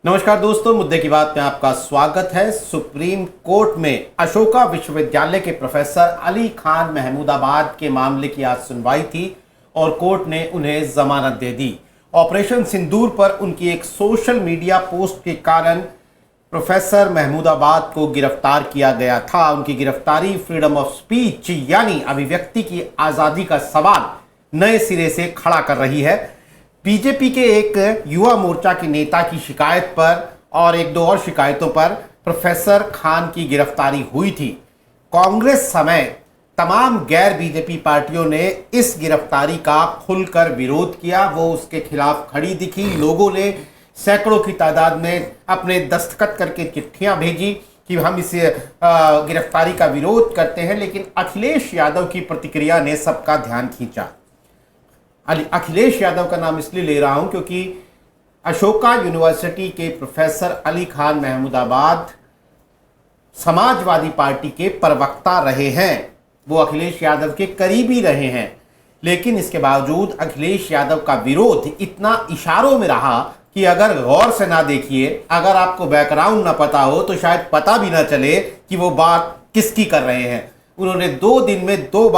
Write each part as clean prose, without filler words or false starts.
नमस्कार दोस्तों, मुद्दे की बात में आपका स्वागत है। सुप्रीम कोर्ट में अशोका विश्वविद्यालय के प्रोफेसर अली खान महमूदाबाद के मामले की आज सुनवाई थी और कोर्ट ने उन्हें जमानत दे दी। ऑपरेशन सिंदूर पर उनकी एक सोशल मीडिया पोस्ट के कारण प्रोफेसर महमूदाबाद को गिरफ्तार किया गया था। उनकी गिरफ्तारी फ्रीडम ऑफ स्पीच यानी अभिव्यक्ति की आज़ादी का सवाल नए सिरे से खड़ा कर रही है। बीजेपी के एक युवा मोर्चा के नेता की शिकायत पर और एक दो और शिकायतों पर प्रोफेसर खान की गिरफ्तारी हुई थी। कांग्रेस समेत तमाम गैर बीजेपी पार्टियों ने इस गिरफ्तारी का खुलकर विरोध किया। वो उसके खिलाफ खड़ी दिखी। लोगों ने सैकड़ों की तादाद में अपने दस्तखत करके चिट्ठियां भेजी कि हम इस गिरफ्तारी का विरोध करते हैं, लेकिन अखिलेश यादव की प्रतिक्रिया ने सबका ध्यान खींचा। अखिलेश यादव का नाम इसलिए ले रहा हूं क्योंकि अशोका यूनिवर्सिटी के प्रोफेसर अली खान महमूदाबाद समाजवादी पार्टी के प्रवक्ता रहे हैं। वो अखिलेश यादव के करीबी रहे हैं, लेकिन इसके बावजूद अखिलेश यादव का विरोध इतना इशारों में रहा कि अगर गौर से ना देखिए, अगर आपको बैकग्राउंड ना पता हो तो शायद पता भी ना चले कि वो बात किसकी कर रहे हैं। उन्होंने 2 दिन में 2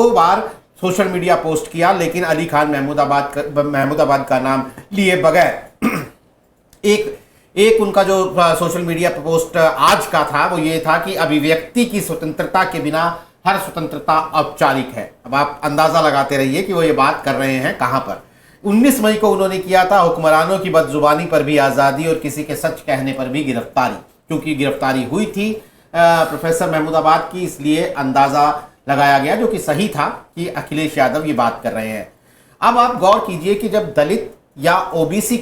बार सोशल मीडिया पोस्ट किया, लेकिन अली खान महमूदाबाद का नाम लिए बगैर एक उनका जो सोशल मीडिया पोस्ट आज का था वो ये था कि अभिव्यक्ति की स्वतंत्रता के बिना हर स्वतंत्रता औपचारिक है। अब आप अंदाजा लगाते रहिए कि वो ये बात कर रहे हैं कहां पर। 19 मई को उन्होंने किया था हुक्मरानों की बदजुबानी पर भी आज़ादी और किसी के सच कहने पर भी गिरफ्तारी। क्योंकि गिरफ्तारी हुई थी प्रोफेसर महमूदाबाद की, इसलिए अंदाजा लगाया गया, जो कि सही था कि अखिलेश यादव ये बात कर रहे हैं। अब आप गौर कीजिए कि जब दलित या ओबीसी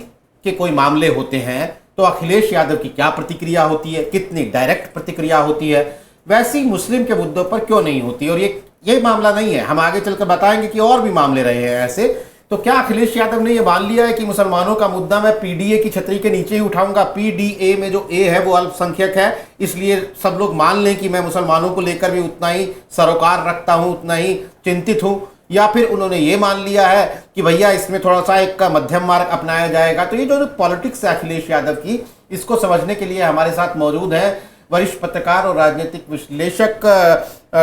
के कोई मामले होते हैं तो अखिलेश यादव की क्या प्रतिक्रिया होती है, कितनी डायरेक्ट प्रतिक्रिया होती है, वैसी मुस्लिम के मुद्दों पर क्यों नहीं होती। और ये मामला नहीं है, हम आगे चलकर बताएंगे कि और भी मामले रहे हैं ऐसे। तो क्या अखिलेश यादव ने यह मान लिया है कि मुसलमानों का मुद्दा मैं पीडीए की छतरी के नीचे ही उठाऊंगा? पीडीए में जो ए है वो अल्पसंख्यक है, इसलिए सब लोग मान लें कि मैं मुसलमानों को लेकर भी उतना ही सरोकार रखता हूं, उतना ही चिंतित हूं। या फिर उन्होंने ये मान लिया है कि भैया इसमें थोड़ा सा एक मध्यम मार्ग अपनाया जाएगा। तो ये जो पॉलिटिक्स है अखिलेश यादव की, इसको समझने के लिए हमारे साथ मौजूद है वरिष्ठ पत्रकार और राजनीतिक विश्लेषक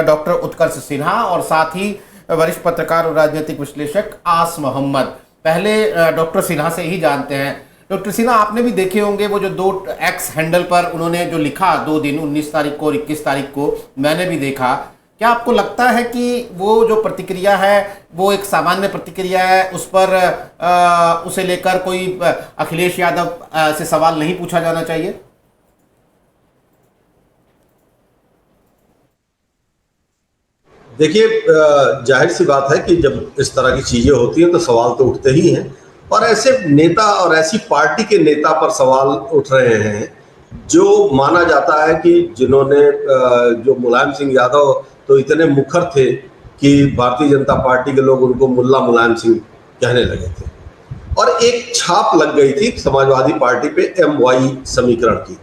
डॉक्टर उत्कर्ष सिन्हा और साथ ही वरिष्ठ पत्रकार और राजनीतिक विश्लेषक आस मोहम्मद। पहले डॉक्टर सिन्हा से ही जानते हैं। डॉक्टर सिन्हा, आपने भी देखे होंगे वो जो 2 एक्स हैंडल पर उन्होंने जो लिखा 2 दिन 19 तारीख को और 21 तारीख को, मैंने भी देखा। क्या आपको लगता है कि वो जो प्रतिक्रिया है वो एक सामान्य प्रतिक्रिया है, उस पर उसे लेकर कोई अखिलेश यादव से सवाल नहीं पूछा जाना चाहिए? देखिए, जाहिर सी बात है कि जब इस तरह की चीजें होती हैं तो सवाल तो उठते ही हैं। और ऐसे नेता और ऐसी पार्टी के नेता पर सवाल उठ रहे हैं जो माना जाता है कि जिन्होंने जो मुलायम सिंह यादव तो इतने मुखर थे कि भारतीय जनता पार्टी के लोग उनको मुल्ला मुलायम सिंह कहने लगे थे। और एक छाप लग गई थी समाजवादी पार्टी पे MY समीकरण की।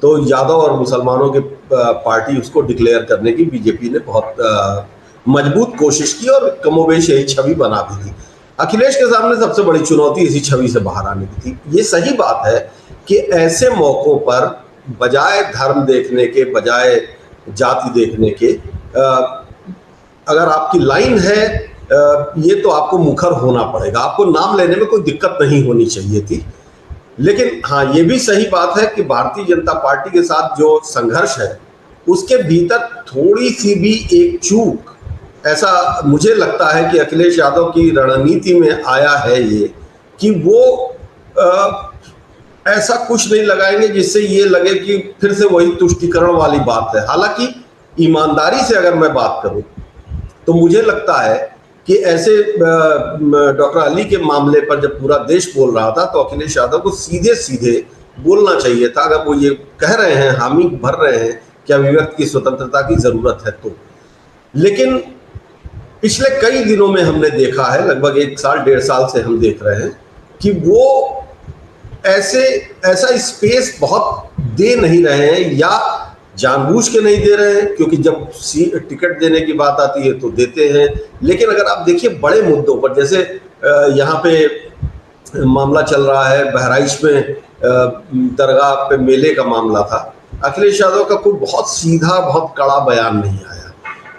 तो यादव और मुसलमानों की पार्टी उसको डिक्लेयर करने की बीजेपी ने बहुत मजबूत कोशिश की और कमोबेश यही छवि बना भी दी। अखिलेश के सामने सबसे बड़ी चुनौती इसी छवि से बाहर आने की थी। ये सही बात है कि ऐसे मौकों पर बजाय धर्म देखने के, बजाय जाति देखने के, अगर आपकी लाइन है ये तो आपको मुखर होना पड़ेगा। आपको नाम लेने में कोई दिक्कत नहीं होनी चाहिए थी। लेकिन हाँ, ये भी सही बात है कि भारतीय जनता पार्टी के साथ जो संघर्ष है उसके भीतर थोड़ी सी भी एक चूक, ऐसा मुझे लगता है कि अखिलेश यादव की रणनीति में आया है ये कि वो ऐसा कुछ नहीं लगाएंगे जिससे ये लगे कि फिर से वही तुष्टीकरण वाली बात है। हालांकि ईमानदारी से अगर मैं बात करूं तो मुझे लगता है कि ऐसे डॉक्टर अली के मामले पर जब पूरा देश बोल रहा था तो अखिलेश यादव को सीधे सीधे बोलना चाहिए था। अगर वो ये कह रहे हैं, हामी भर रहे हैं कि अभिव्यक्ति की स्वतंत्रता की जरूरत है तो। लेकिन पिछले कई दिनों में हमने देखा है, लगभग 1 साल 1.5 साल से हम देख रहे हैं कि वो ऐसा स्पेस बहुत दे नहीं रहे हैं, या जानबूझ के नहीं दे रहे हैं, क्योंकि जब टिकट देने की बात आती है तो देते हैं। लेकिन अगर आप देखिए बड़े मुद्दों पर, जैसे यहाँ पे मामला चल रहा है, बहराइच में दरगाह पे मेले का मामला था, अखिलेश यादव का कोई बहुत सीधा, बहुत कड़ा बयान नहीं आया।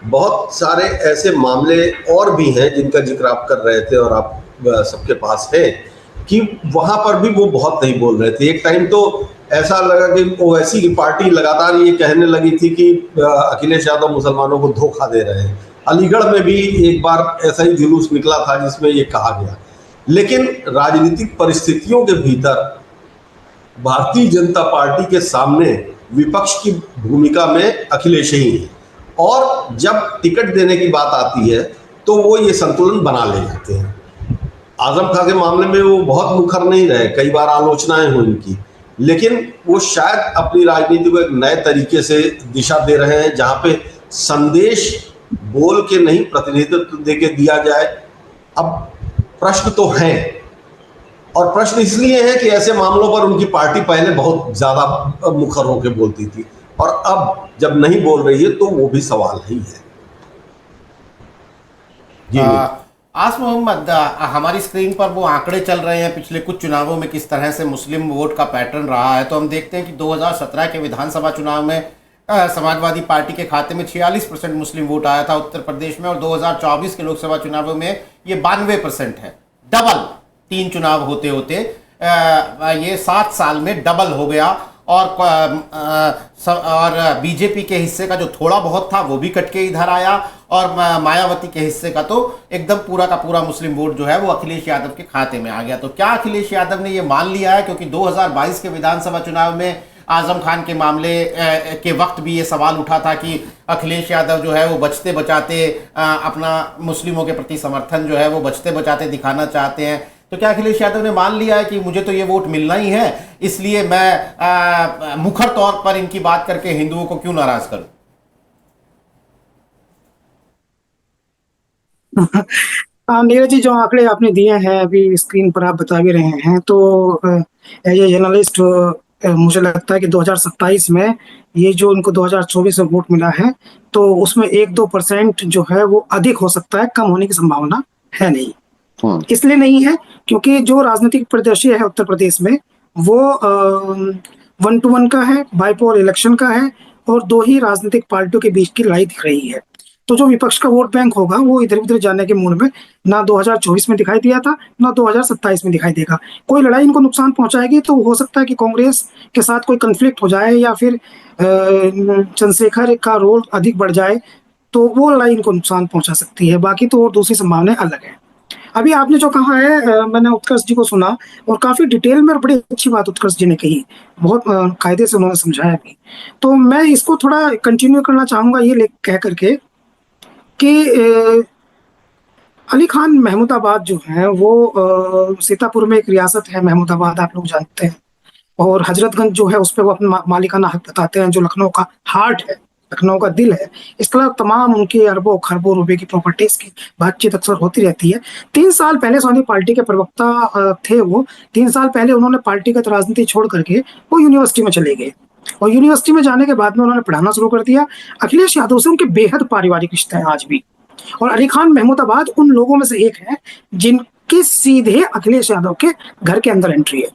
बहुत सारे ऐसे मामले और भी हैं जिनका जिक्र आप कर रहे थे और आप सबके पास है कि वहाँ पर भी वो बहुत नहीं बोल रहे थे। एक टाइम तो ऐसा लगा कि ओवैसी की पार्टी लगातार ये कहने लगी थी कि अखिलेश यादव मुसलमानों को धोखा दे रहे हैं। अलीगढ़ में भी एक बार ऐसा ही जुलूस निकला था जिसमें ये कहा गया। लेकिन राजनीतिक परिस्थितियों के भीतर भारतीय जनता पार्टी के सामने विपक्ष की भूमिका में अखिलेश ही है, और जब टिकट देने की बात आती है तो वो ये संतुलन बना ले जाते हैं। आजम खां के मामले में वो बहुत मुखर नहीं रहे, कई बार आलोचनाएं हुई उनकी, लेकिन वो शायद अपनी राजनीति को एक नए तरीके से दिशा दे रहे हैं, जहां पे संदेश बोल के नहीं, प्रतिनिधित्व दे के दिया जाए। अब प्रश्न तो हैं, और प्रश्न इसलिए है कि ऐसे मामलों पर उनकी पार्टी पहले बहुत ज्यादा मुखर होकर बोलती थी, और अब जब नहीं बोल रही है तो वो भी सवाल ही है। जी आस मोहम्मद, हमारी स्क्रीन पर वो आंकड़े चल रहे हैं पिछले कुछ चुनावों में किस तरह से मुस्लिम वोट का पैटर्न रहा है। तो हम देखते हैं कि 2017 के विधानसभा चुनाव में समाजवादी पार्टी के खाते में 46% मुस्लिम वोट आया था उत्तर प्रदेश में, और 2024 के लोकसभा चुनावों में ये 92% है। डबल, 3 चुनाव होते होते ये 7 साल में डबल हो गया। और बीजेपी के हिस्से का जो थोड़ा बहुत था वो भी कट के इधर आया, और मायावती के हिस्से का तो एकदम पूरा का पूरा मुस्लिम वोट जो है वो अखिलेश यादव के खाते में आ गया। तो क्या अखिलेश यादव ने ये मान लिया है, क्योंकि 2022 के विधानसभा चुनाव में आजम खान के मामले के वक्त भी ये सवाल उठा था कि अखिलेश यादव जो है वो बचते बचाते अपना मुस्लिमों के प्रति समर्थन जो है वो बचते बचाते दिखाना चाहते हैं। तो क्या अखिलेश यादव ने मान लिया है कि मुझे तो ये वोट मिलना ही है, इसलिए मैं मुखर तौर पर इनकी बात करके हिंदुओं को क्यों नाराज करूं? नीरज जी, जो आंकड़े आपने दिए हैं अभी स्क्रीन पर आप बता भी रहे हैं, तो एज ए जर्नलिस्ट मुझे लगता है कि 2027 में ये जो उनको 2024 में वोट मिला है, तो उसमें 1-2% जो है वो अधिक हो सकता है, कम होने की संभावना है नहीं। इसलिए नहीं है क्योंकि जो राजनीतिक परिदृश्य है उत्तर प्रदेश में वो 1-to-1 का है, बाइपोल इलेक्शन का है, और 2 ही राजनीतिक पार्टियों के बीच की लड़ाई दिख रही है। तो जो विपक्ष का वोट बैंक होगा वो इधर उधर जाने के मूड में ना 2024 में दिखाई दिया था, ना 2027 में दिखाई देगा। कोई लड़ाई इनको नुकसान पहुंचाएगी तो हो सकता है कि कांग्रेस के साथ कोई कन्फ्लिक्ट हो जाए, या फिर चंद्रशेखर का रोल अधिक बढ़ जाए, तो वो लड़ाई इनको नुकसान पहुंचा सकती है। बाकी तो और दूसरी संभावनाएं अलग है। अभी आपने जो कहा है, मैंने उत्कर्ष जी को सुना और काफी डिटेल में, बड़ी अच्छी बात उत्कर्ष जी ने कही, बहुत कायदे से उन्होंने समझाया भी। तो मैं इसको थोड़ा कंटिन्यू करना चाहूंगा ये कह करके कि अली खान महमूदाबाद जो है वो सीतापुर में एक रियासत है महमूदाबाद, आप लोग जानते हैं, और हजरतगंज जो है उस पर वो अपना मालिकाना हक बताते हैं, जो लखनऊ का हार्ट है, लखनऊ का दिल है। इसके अलावा तमाम उनके अरबों खरबों रुपए की प्रॉपर्टीज की बातचीत अक्सर होती रहती है। 3 साल पहले समाजवादी पार्टी के प्रवक्ता थे वो। 3 साल पहले उन्होंने पार्टीगत राजनीति छोड़ करके वो यूनिवर्सिटी में चले गए, और यूनिवर्सिटी में जाने के बाद में उन्होंने पढ़ाना शुरू कर दिया। अखिलेश यादव से उनके बेहद पारिवारिक रिश्ते हैं आज भी, और अली खान महमूदाबाद उन लोगों में से एक है जिनके सीधे अखिलेश यादव के घर के अंदर एंट्री है।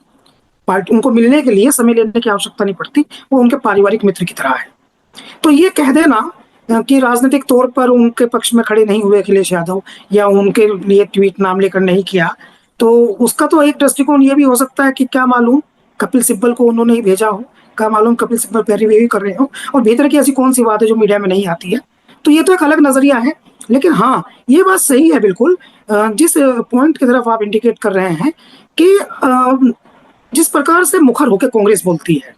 पार्टी उनको मिलने के लिए समय लेने की आवश्यकता नहीं पड़ती, वो उनके पारिवारिक मित्र की तरह है। तो ये कह देना कि राजनीतिक तौर पर उनके पक्ष में खड़े नहीं हुए अखिलेश यादव, या उनके लिए ट्वीट नाम लेकर नहीं किया, तो उसका तो एक दृष्टिकोण ये भी हो सकता है कि क्या मालूम कपिल सिब्बल को उन्होंने ही भेजा हो, क्या मालूम कपिल सिब्बल पैरवी कर रहे हो, और भीतर की ऐसी कौन सी बात है जो मीडिया में नहीं आती है। तो ये तो एक अलग नजरिया है, लेकिन हाँ ये बात सही है बिल्कुल, जिस पॉइंट की तरफ आप इंडिकेट कर रहे हैं कि जिस प्रकार से मुखर होकर कांग्रेस बोलती है,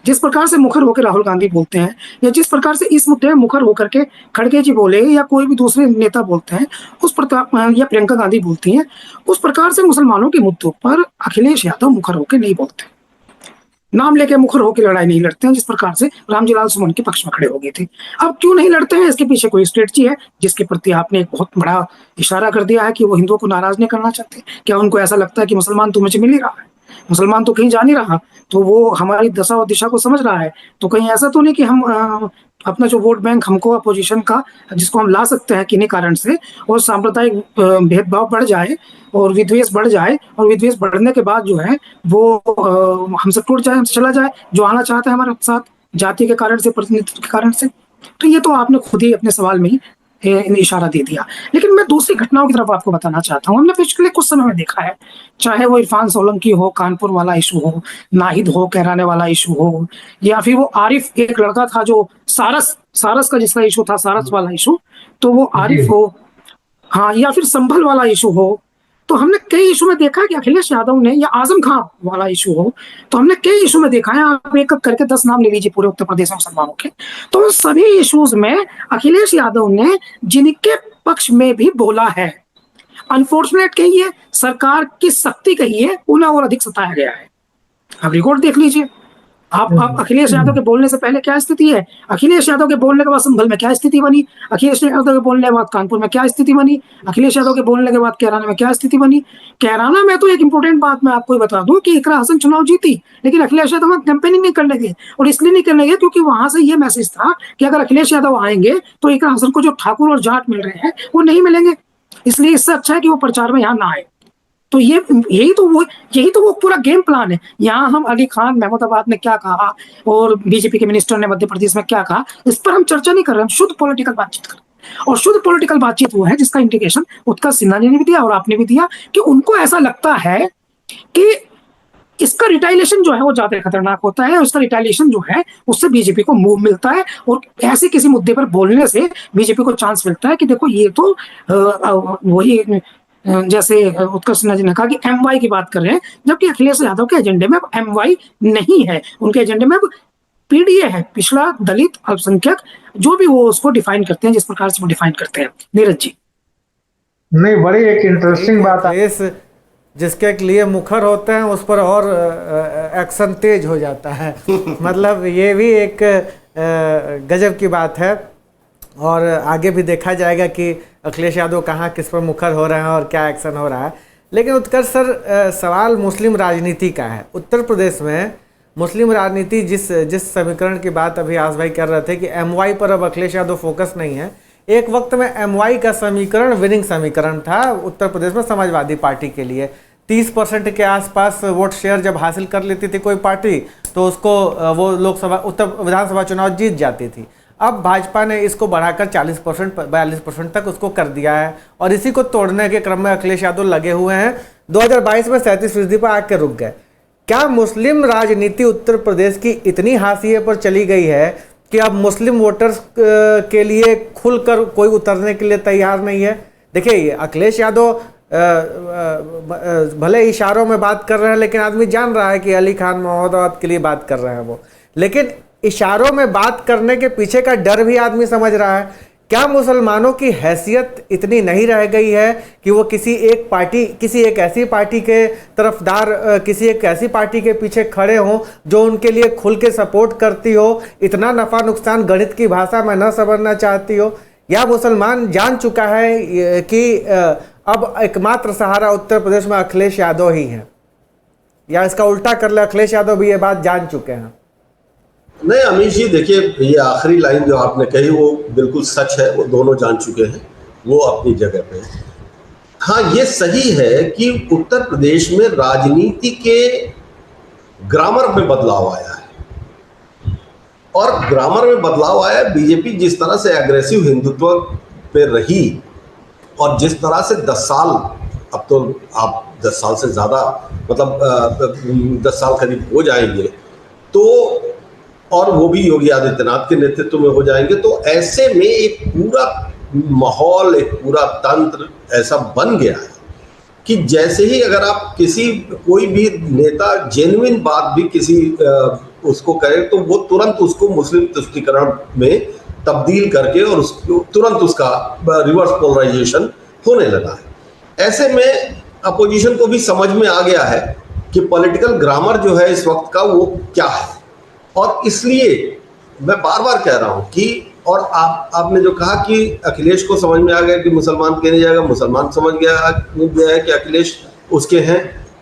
जिस प्रकार से मुखर होकर राहुल गांधी बोलते हैं, या जिस प्रकार से इस मुद्दे में मुखर होकर के खड़गे जी बोले या कोई भी दूसरे नेता बोलते हैं, उस प्रकार, या प्रियंका गांधी बोलती हैं, उस प्रकार से मुसलमानों के मुद्दों पर अखिलेश यादव मुखर होकर नहीं बोलते, नाम लेके मुखर होकर लड़ाई नहीं लड़ते हैं, जिस प्रकार से रामजी लाल सुमन के पक्ष में खड़े हो गए थे। अब क्यों नहीं लड़ते हैं, इसके पीछे कोई स्ट्रेटजी है जिसके प्रति आपने एक बहुत बड़ा इशारा कर दिया है कि वो हिंदुओं को नाराज नहीं करना चाहते। क्या उनको ऐसा लगता है कि मुसलमान तो मुझे मिल ही रहा है? मुसलमान तो कहीं जा नहीं रहा, तो वो हमारी दशा और दिशा को समझ रहा है। तो कहीं ऐसा तो नहीं कि हम अपना जो वोट बैंक हमको अपोजिशन का, जिसको हम ला सकते हैं किन्हीं कारण से, और सांप्रदायिक भेदभाव बढ़ जाए और विद्वेष बढ़ जाए, और विद्वेष बढ़ने के बाद जो है वो हमसे टूट जाए, हमसे चला जाए, जो आना चाहता है हमारे साथ जाति के कारण से, प्रतिनिधित्व के कारण से। तो ये तो आपने खुद ही अपने सवाल में ही इशारा दे दिया। लेकिन मैं दूसरी घटनाओं की तरफ आपको बताना चाहता हूँ। हमने पिछले कुछ समय में देखा है, चाहे वो इरफान सोलंकी हो, कानपुर वाला इशू हो, नाहिद हो, कहराने वाला इशू हो, या फिर वो आरिफ, एक लड़का था जो सारस सारस का जिसका इशू था, सारस वाला इशू, तो वो आरिफ हो, हाँ, या फिर संभल वाला इशू हो। तो हमने कई इशू में देखा है कि अखिलेश यादव ने, या आजम खां वाला इशू हो, तो हमने कई इशू में देखा है, आप एक एक करके 10 नाम ले लीजिए पूरे उत्तर प्रदेश में मुसलमानों के, तो उन सभी इश्यूज में अखिलेश यादव ने जिनके पक्ष में भी बोला है, अनफॉर्चुनेट कहिए, सरकार की सख्ती कहिए, उन्हें और अधिक सताया गया है। आप रिकॉर्ड देख लीजिए। आप अखिलेश यादव के बोलने से पहले क्या स्थिति है, अखिलेश यादव के बोलने के बाद संभल में क्या स्थिति बनी, अखिलेश यादव के बोलने के बाद कानपुर में क्या स्थिति बनी, अखिलेश यादव के बोलने के बाद कैराना में क्या स्थिति बनी। कैराना में तो एक इंपॉर्टेंट बात मैं आपको बता दूं कि इकरा हसन चुनाव जीती, लेकिन अखिलेश यादव कैंपेनिंग नहीं करने दिए, और इसलिए नहीं करने दिए क्योंकि वहां से ये मैसेज था कि अगर अखिलेश यादव आएंगे तो इकरा हसन को जो ठाकुर और जाट मिल रहे हैं वो नहीं मिलेंगे, इसलिए इससे अच्छा है कि वो प्रचार में यहाँ ना आए। तो यही तो वो पूरा गेम प्लान है। यहाँ हम अली खान महमूदाबाद ने क्या कहा और बीजेपी के मिनिस्टर ने मध्य प्रदेश में क्या कहा, इस पर हम चर्चा नहीं कर रहे, हम शुद्ध पॉलिटिकल बातचीत कर रहे हैं। और शुद्ध पॉलिटिकल बातचीत वो है जिसका इंडिकेशन उत्कर्ष सिन्हा ने भी दिया और आपने भी दिया, कि उनको ऐसा लगता है कि इसका रिटाइलेशन जो है वो ज्यादा खतरनाक होता है, और इसका रिटाइलेशन जो है उससे बीजेपी को मूव मिलता है, और ऐसे किसी मुद्दे पर बोलने से बीजेपी को चांस मिलता है कि देखो ये तो वही, जैसे उत्कर्ष सिन्हा जी ने कहा कि एमवाई की बात कर रहे हैं, जबकि अखिलेश यादव के एजेंडे में अब एमवाई नहीं है, उनके एजेंडे में अब पीडीए है, पिछड़ा, दलित, अल्पसंख्यक, जो भी वो उसको डिफाइन करते हैं, जिस प्रकार से वो डिफाइन करते हैं। नीरज जी। नहीं, बड़ी एक इंटरेस्टिंग बात है, जिसके लिए मुखर होते हैं उस पर और एक्शन तेज हो जाता है। मतलब ये भी एक गजब की बात है, और आगे भी देखा जाएगा कि अखिलेश यादव कहाँ किस पर मुखर हो रहे हैं और क्या एक्शन हो रहा है। लेकिन उत्कर्ष सर, सवाल मुस्लिम राजनीति का है। उत्तर प्रदेश में मुस्लिम राजनीति जिस समीकरण की बात अभी आस भाई कर रहे थे कि एमवाई पर अब अखिलेश यादव फोकस नहीं है, एक वक्त में एमवाई का समीकरण विनिंग समीकरण था उत्तर प्रदेश में समाजवादी पार्टी के लिए। 30% के आसपास वोट शेयर जब हासिल कर लेती थी कोई पार्टी तो उसको वो लोकसभा उत्तर विधानसभा चुनाव जीत जाती थी। अब भाजपा ने इसको बढ़ाकर 40% 42% तक उसको कर दिया है, और इसी को तोड़ने के क्रम में अखिलेश यादव लगे हुए हैं। 2022 में 37% पर आके रुक गए। क्या मुस्लिम राजनीति उत्तर प्रदेश की इतनी हाशिए पर चली गई है कि अब मुस्लिम वोटर्स के लिए खुलकर कोई उतरने के लिए तैयार नहीं है? देखिए, अखिलेश यादव भले इशारों में बात कर रहे हैं, लेकिन आदमी जान रहा है कि अली खान महमूदाबाद के लिए बात कर रहे हैं वो, लेकिन इशारों में बात करने के पीछे का डर भी आदमी समझ रहा है। क्या मुसलमानों की हैसियत इतनी नहीं रह गई है कि वो किसी एक ऐसी पार्टी के तरफदार, किसी एक ऐसी पार्टी के पीछे खड़े हों जो उनके लिए खुल के सपोर्ट करती हो, इतना नफा नुकसान गणित की भाषा में न समझना चाहती हो? या मुसलमान जान चुका है कि अब एकमात्र सहारा उत्तर प्रदेश में अखिलेश यादव ही है? या इसका उल्टा कर ले, अखिलेश यादव भी ये बात जान चुके हैं? नहीं अमीश जी, देखिए, ये आखिरी लाइन जो आपने कही वो बिल्कुल सच है, वो दोनों जान चुके हैं, वो अपनी जगह पे है। हाँ, ये सही है कि उत्तर प्रदेश में राजनीति के ग्रामर में बदलाव आया है, और ग्रामर में बदलाव आया। बीजेपी जिस तरह से एग्रेसिव हिंदुत्व पे रही, और जिस तरह से 10 साल, अब तो आप 10 साल से ज़्यादा, मतलब 10 साल करीब हो जाएंगे, तो और वो भी योगी आदित्यनाथ के नेतृत्व में हो जाएंगे, तो ऐसे में एक पूरा माहौल, एक पूरा तंत्र ऐसा बन गया है कि जैसे ही अगर आप कोई भी नेता जेन्युइन बात भी किसी उसको करे, तो वो तुरंत उसको मुस्लिम तुष्टीकरण में तब्दील करके और उसको तुरंत उसका रिवर्स पोलराइजेशन होने लगा है। ऐसे में अपोजिशन को भी समझ में आ गया है कि पॉलिटिकल ग्रामर जो है इस वक्त का वो क्या है, और इसलिए मैं बार बार कह रहा हूं कि, और आपने जो कहा कि अखिलेश को समझ में आ गया कि मुसलमान कहने जाएगा, मुसलमान समझ गया है कि अखिलेश उसके हैं,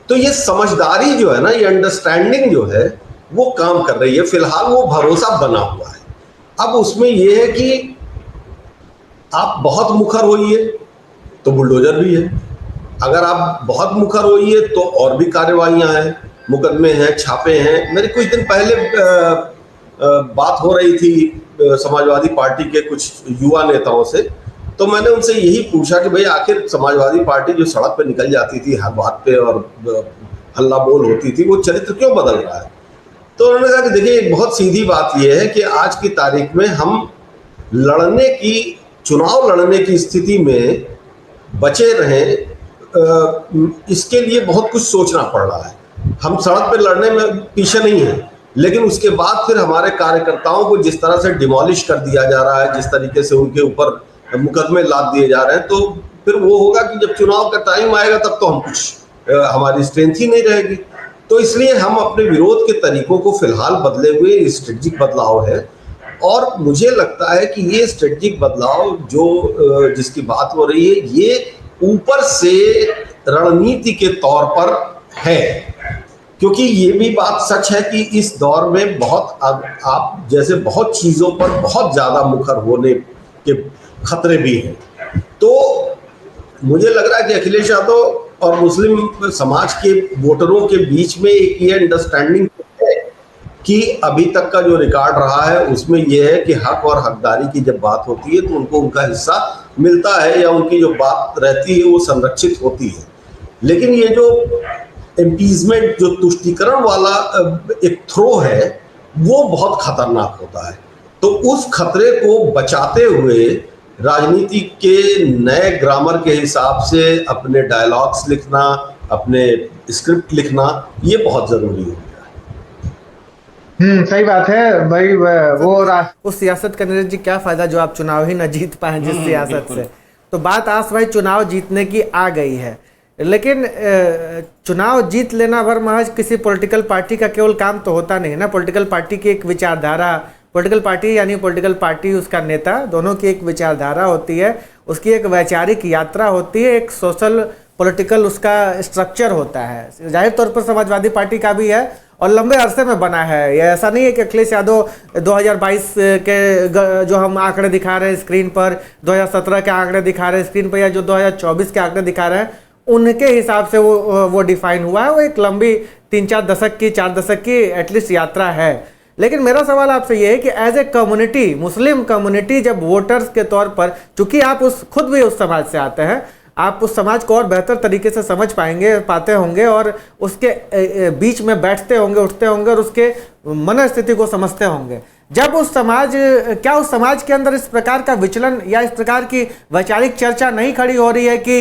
तो ये समझदारी जो है ना, ये अंडरस्टैंडिंग जो है वो काम कर रही है। फिलहाल वो भरोसा बना हुआ है। अब उसमें ये है कि आप बहुत मुखर होइए तो बुलडोजर भी है, अगर आप बहुत मुखर होइए तो और भी कार्रवाइयाँ हैं, मुकदमे हैं, छापे हैं। मेरे कुछ दिन पहले बात हो रही थी समाजवादी पार्टी के कुछ युवा नेताओं से, तो मैंने उनसे यही पूछा कि भाई आखिर समाजवादी पार्टी जो सड़क पे निकल जाती थी हर बात पे और हल्ला बोल होती थी, वो चरित्र क्यों बदल रहा है? तो उन्होंने कहा कि देखिए एक बहुत सीधी बात यह है कि आज की तारीख में हम चुनाव लड़ने की स्थिति में बचे रहें, इसके लिए बहुत कुछ सोचना पड़ रहा है। हम सड़क पे लड़ने में पीछे नहीं हैं, लेकिन उसके बाद फिर हमारे कार्यकर्ताओं को जिस तरह से डिमोलिश कर दिया जा रहा है, जिस तरीके से उनके ऊपर मुकदमे लाद दिए जा रहे हैं, तो फिर वो होगा कि जब चुनाव का टाइम आएगा तब तो हम हमारी स्ट्रेंथ ही नहीं रहेगी। तो इसलिए हम अपने विरोध के तरीकों को फिलहाल बदले हुए स्ट्रेटेजिक बदलाव है, और मुझे लगता है कि ये स्ट्रेटेजिक बदलाव जो जिसकी बात हो रही है, ये ऊपर से रणनीति के तौर पर है, क्योंकि ये भी बात सच है कि इस दौर में आप जैसे बहुत चीज़ों पर बहुत ज़्यादा मुखर होने के खतरे भी हैं। तो मुझे लग रहा है कि अखिलेश यादव और मुस्लिम समाज के वोटरों के बीच में एक ये अंडरस्टैंडिंग है कि अभी तक का जो रिकॉर्ड रहा है उसमें यह है कि हक और हकदारी की जब बात होती है तो उनको उनका हिस्सा मिलता है, या उनकी जो बात रहती है वो संरक्षित होती है। लेकिन ये जो इम्पीचमेंट, जो तुष्टीकरण वाला एक थ्रो है, वो बहुत खतरनाक होता है। तो उस खतरे को बचाते हुए राजनीति के नए ग्रामर के हिसाब से अपने डायलॉग्स लिखना, अपने स्क्रिप्ट लिखना, ये बहुत जरूरी हो गया है। सही बात है भाई। उस सियासत का नीरज जी क्या फायदा जो आप चुनाव ही न जीत पाए जिस सियासत से। तो बात आस भाई चुनाव जीतने की आ गई है, लेकिन चुनाव जीत लेना भर महज किसी पॉलिटिकल पार्टी का केवल काम तो होता नहीं है ना। पॉलिटिकल पार्टी की एक विचारधारा, पॉलिटिकल पार्टी यानी पॉलिटिकल पार्टी उसका नेता, दोनों की एक विचारधारा होती है, उसकी एक वैचारिक यात्रा होती है, एक सोशल पॉलिटिकल उसका स्ट्रक्चर होता है। जाहिर तौर पर समाजवादी पार्टी का भी है और लंबे अरसे में बना है। ये ऐसा नहीं है कि अखिलेश यादव 2022 के जो हम आंकड़े दिखा रहे हैं स्क्रीन पर, 2017 के आंकड़े दिखा रहे हैं स्क्रीन पर, या जो 2024 के आंकड़े दिखा रहे हैं उनके हिसाब से वो डिफाइन हुआ है। वो एक लंबी 4 दशक की एटलीस्ट यात्रा है। लेकिन मेरा सवाल आपसे ये है कि as a community, Muslim community, जब वोटर्स के तौर पर, चूंकि आप खुद भी उस समाज से आते हैं, आप उस समाज को और बेहतर तरीके से समझ पाते होंगे और उसके बीच में बैठते होंगे, उठते होंगे और उसके मनस्थिति को समझते होंगे। जब उस समाज के अंदर इस प्रकार का विचलन या इस प्रकार की वैचारिक चर्चा नहीं खड़ी हो रही है कि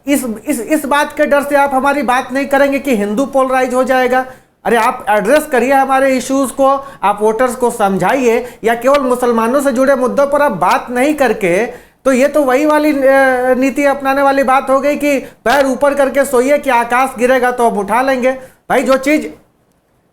इस बात के डर से आप हमारी बात नहीं करेंगे कि हिंदू पोलराइज हो जाएगा? अरे आप एड्रेस करिए हमारे इश्यूज को, आप वोटर्स को समझाइए, या केवल मुसलमानों से जुड़े मुद्दों पर आप बात नहीं करके, तो ये तो वही वाली नीति अपनाने वाली बात हो गई कि पैर ऊपर करके सोइए कि आकाश गिरेगा तो हम उठा लेंगे। भाई जो चीज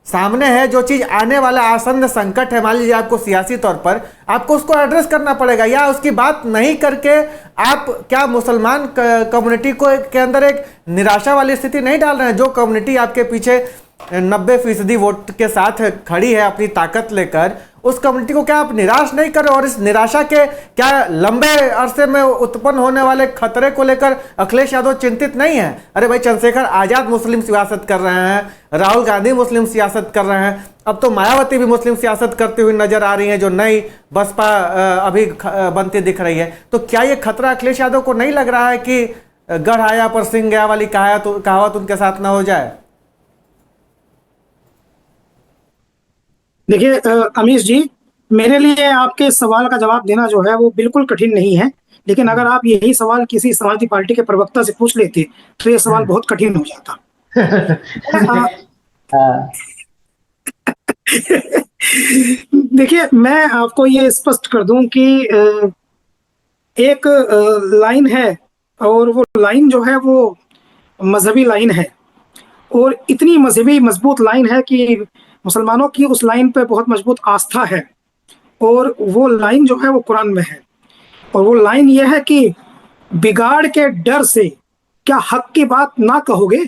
सामने है, जो चीज आने वाला आसन्न संकट है, मान लीजिए आपको सियासी तौर पर, आपको उसको एड्रेस करना पड़ेगा। या उसकी बात नहीं करके आप क्या मुसलमान कम्युनिटी को के अंदर एक निराशा वाली स्थिति नहीं डाल रहे हैं? जो कम्युनिटी आपके पीछे 90% वोट के साथ खड़ी है अपनी ताकत लेकर, उस कम्युनिटी को क्या आप निराश नहीं कर रहे? और इस निराशा के क्या लंबे अरसे में उत्पन्न होने वाले खतरे को लेकर अखिलेश यादव चिंतित नहीं है? अरे भाई चंद्रशेखर आजाद मुस्लिम सियासत कर रहे हैं, राहुल गांधी मुस्लिम सियासत कर रहे हैं, अब तो मायावती भी मुस्लिम सियासत करती हुई नजर आ रही है, जो नई बसपा अभी बनती दिख रही है। तो क्या ये खतरा अखिलेश यादव को नहीं लग रहा है कि गढ़ आया पर सिंह गया वाली कहावत उनके साथ ना हो जाए? देखिए अमीश जी, मेरे लिए आपके सवाल का जवाब देना जो है वो बिल्कुल कठिन नहीं है, लेकिन अगर आप यही सवाल किसी समाजवादी पार्टी के प्रवक्ता से पूछ लेते तो ये सवाल बहुत कठिन हो जाता। देखिए मैं आपको ये स्पष्ट कर दूं कि एक लाइन है, और वो लाइन जो है वो मजहबी लाइन है, और इतनी मजहबी मजबूत लाइन है कि मुसलमानों की उस लाइन पे बहुत मजबूत आस्था है, और वो लाइन जो है वो कुरान में है। और वो लाइन ये है कि बिगाड़ के डर से क्या हक की बात ना कहोगे?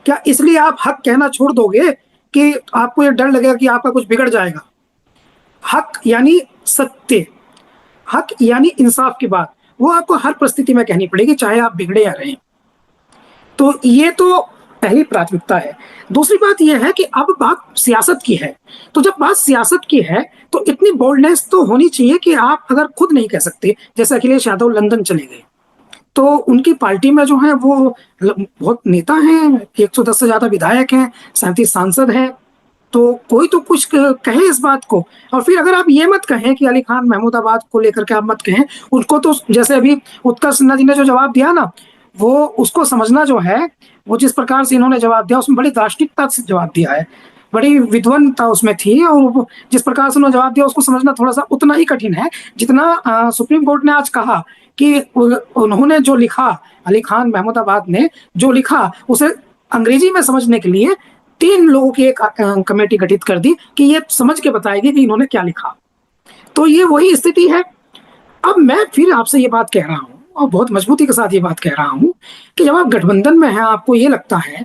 क्या इसलिए आप हक कहना छोड़ दोगे कि आपको ये डर लगेगा कि आपका कुछ बिगड़ जाएगा? हक यानी सत्य, हक यानी इंसाफ की बात, वो आपको हर परिस्थिति में कहनी पड़ेगी, चाहे आप बिगड़े या रहें। तो ये तो पहली प्राथमिकता है। दूसरी बात यह है कि अब बात सियासत की है, तो जब बात सियासत की है तो इतनी बोल्डनेस तो होनी चाहिए कि आप अगर खुद नहीं कह सकते, जैसे अखिलेश यादव लंदन चले गए, तो उनकी पार्टी में जो है वो बहुत नेता हैं, 110 से ज्यादा विधायक हैं, 37 सांसद हैं, तो कोई तो कुछ कहे इस बात को। और फिर अगर आप ये मत कहें कि अली खान महमूदाबाद को लेकर के आप मत कहें, उनको तो जैसे अभी उत्कर्ष सिन्हा जी ने जो जवाब दिया ना, वो उसको समझना जो है, वो जिस प्रकार से इन्होंने जवाब दिया उसमें बड़ी दार्शनिकता से जवाब दिया है, बड़ी विद्वनता उसमें थी, और जिस प्रकार से उन्होंने जवाब दिया उसको समझना थोड़ा सा उतना ही कठिन है जितना सुप्रीम कोर्ट ने आज कहा कि उन्होंने जो लिखा, अली खान महमूदाबाद ने जो लिखा, उसे अंग्रेजी में समझने के लिए 3 लोगों की एक कमेटी गठित कर दी कि ये समझ के बताएगी कि इन्होंने क्या लिखा। तो ये वही स्थिति है। अब मैं फिर आपसे ये बात कह रहा हूँ, और बहुत मजबूती के साथ ये बात कह रहा हूँ, कि जब आप गठबंधन में हैं, आपको ये लगता है,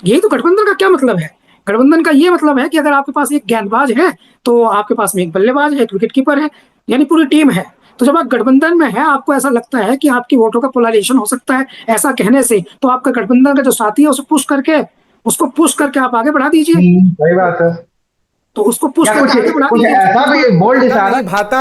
यही तो गठबंधन का क्या मतलब है? गठबंधन का ये मतलब है कि अगर आपके पास एक गेंदबाज है तो आपके पास में एक बल्लेबाज है, एक विकेट कीपर है, यानी पूरी टीम है। तो जब आप गठबंधन में हैं, आपको ऐसा लगता है कि आपकी वोटों का पोलराइजेशन हो सकता है ऐसा कहने से, तो आपका गठबंधन का जो साथी है उसको पुश करके आप आगे बढ़ा दीजिए। सही बात है। तो उसको पुश या करके आगे बढ़ा कुछ दीजिए। ऐसा भी बोल्ड इशारा नहीं भाता,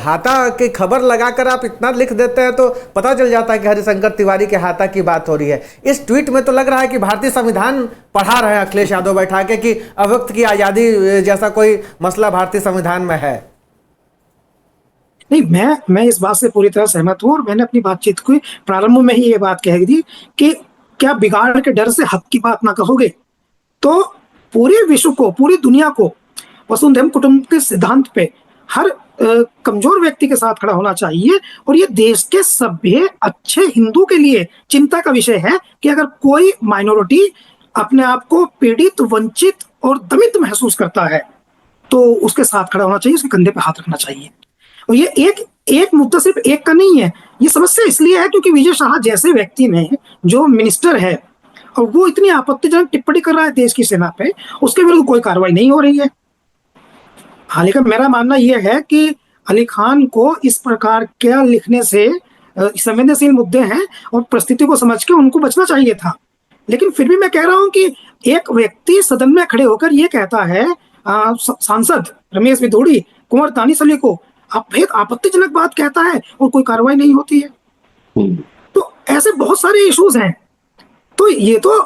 हाथा की खबर लगाकर आप इतना लिख देते हैं तो पता चल जाता है कि हरिशंकर तिवारी के हाथा की बात हो रही है। इस ट्वीट में तो लग रहा है कि भारतीय संविधान पढ़ा रहे हैं अखिलेश यादव बैठा के, कि अव्यक्त की आजादी जैसा कोई मसला भारतीय संविधान में है। नहीं, मैं इस बात से पूरी तरह सहमत हूँ, और मैंने अपनी बातचीत को प्रारंभ में ही ये बात कह दी कि क्या बिगाड़ के डर से हक की बात ना कहोगे? तो पूरे विश्व को, पूरी दुनिया को वसुधैव कुटुंबकम के सिद्धांत पे हर कमजोर व्यक्ति के साथ खड़ा होना चाहिए, और ये देश के सभ्य अच्छे हिंदू के लिए चिंता का विषय है कि अगर कोई माइनॉरिटी अपने आप को पीड़ित, वंचित और दमित महसूस करता है तो उसके साथ खड़ा होना चाहिए, उसके कंधे पे हाथ रखना चाहिए। और ये एक मुद्दा सिर्फ एक का नहीं है, ये समस्या इसलिए है क्योंकि विजय शाह जैसे व्यक्ति ने, जो मिनिस्टर है, और वो इतनी आपत्तिजनक टिप्पणी कर रहा है देश की सेना पे, उसके विरुद्ध कोई कार्रवाई नहीं हो रही है। हालांकि मेरा मानना यह है कि अली खान को इस प्रकार के लिखने से, संवेदनशील मुद्दे हैं और परिस्थिति को समझ के उनको बचना चाहिए था। लेकिन फिर भी मैं कह रहा हूं कि एक व्यक्ति सदन में खड़े होकर ये कहता है, सांसद रमेश विधोड़ी कुंवर दानिश अली को एक आपत्तिजनक बात कहता है और कोई कार्रवाई नहीं होती है। तो ऐसे बहुत सारे इश्यूज हैं। तो ये तो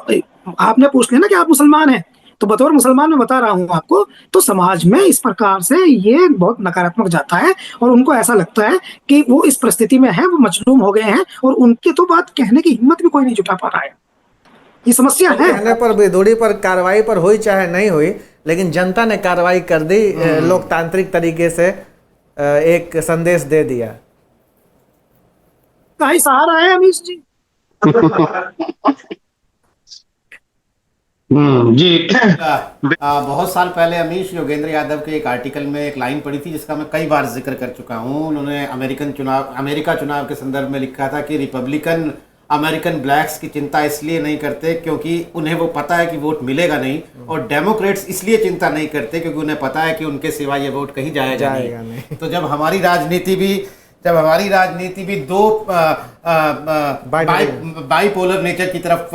आपने पूछ लिया ना कि आप मुसलमान हैं, तो बतौर मुसलमान मैं बता रहा हूँ आपको, तो समाज में इस प्रकार से ये बहुत नकारात्मक जाता है, और उनको ऐसा लगता है कि वो इस परिस्थिति में है, वो मजलूम हो गए हैं, और उनकी तो बात कहने की हिम्मत भी कोई नहीं जुटा पा रहा है। ये समस्या है। कहने पर विधोड़ी पर कार्रवाई पर हुई चाहे नहीं हुई, लेकिन जनता ने कार्रवाई कर दी, लोकतांत्रिक तरीके से एक संदेश दे दिया। कहीं सहारा है अमीश जी? जी। बहुत साल पहले अमीश योगेंद्र यादव के एक आर्टिकल में एक लाइन पढ़ी थी जिसका मैं कई बार जिक्र कर चुका हूं। उन्होंने अमेरिका चुनाव के संदर्भ में लिखा था कि रिपब्लिकन अमेरिकन ब्लैक्स की चिंता इसलिए नहीं करते क्योंकि उन्हें वो पता है कि वोट मिलेगा नहीं, और डेमोक्रेट्स इसलिए चिंता नहीं करते क्योंकि उन्हें पता है कि उनके सिवा ये वोट कहीं जाएगा नहीं। तो जब हमारी राजनीति भी दो बाइपोलर नेचर की तरफ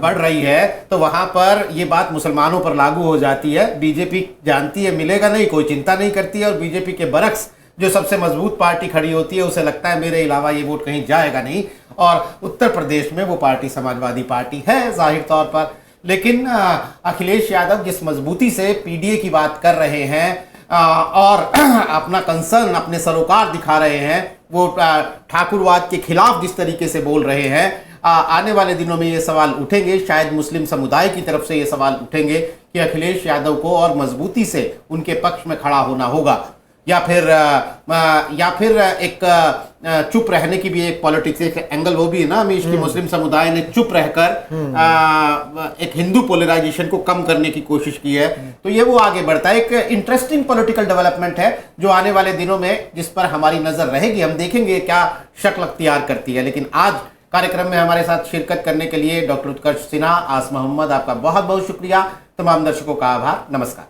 बढ़ रही है, तो वहां पर ये बात मुसलमानों पर लागू हो जाती है। बीजेपी जानती है मिलेगा नहीं, कोई चिंता नहीं करती है, और बीजेपी के बरक्स जो सबसे मजबूत पार्टी खड़ी होती है उसे लगता है मेरे अलावा ये वोट कहीं जाएगा नहीं। और उत्तर प्रदेश में वो पार्टी समाजवादी पार्टी है जाहिर तौर पर। लेकिन अखिलेश यादव जिस मजबूती से पीडीए की बात कर रहे हैं और अपना कंसर्न, अपने सरोकार दिखा रहे हैं, वो ठाकुरवाद के खिलाफ जिस तरीके से बोल रहे हैं, आने वाले दिनों में ये सवाल उठेंगे, शायद मुस्लिम समुदाय की तरफ से ये सवाल उठेंगे कि अखिलेश यादव को और मजबूती से उनके पक्ष में खड़ा होना होगा, या फिर एक चुप रहने की भी एक पॉलिटिक्स एक एंगल वो भी है ना अमीश, की मुस्लिम समुदाय ने चुप रहकर एक हिंदू पोलराइजेशन को कम करने की कोशिश की है। तो ये वो आगे बढ़ता है। एक इंटरेस्टिंग पॉलिटिकल डेवलपमेंट है जो आने वाले दिनों में जिस पर हमारी नजर रहेगी। हम देखेंगे क्या शक्ल अख्तियार करती है। लेकिन आज कार्यक्रम में हमारे साथ शिरकत करने के लिए डॉक्टर उत्कर्ष सिन्हा, आस मोहम्मद, आपका बहुत बहुत शुक्रिया। तमाम दर्शकों का आभार। नमस्कार।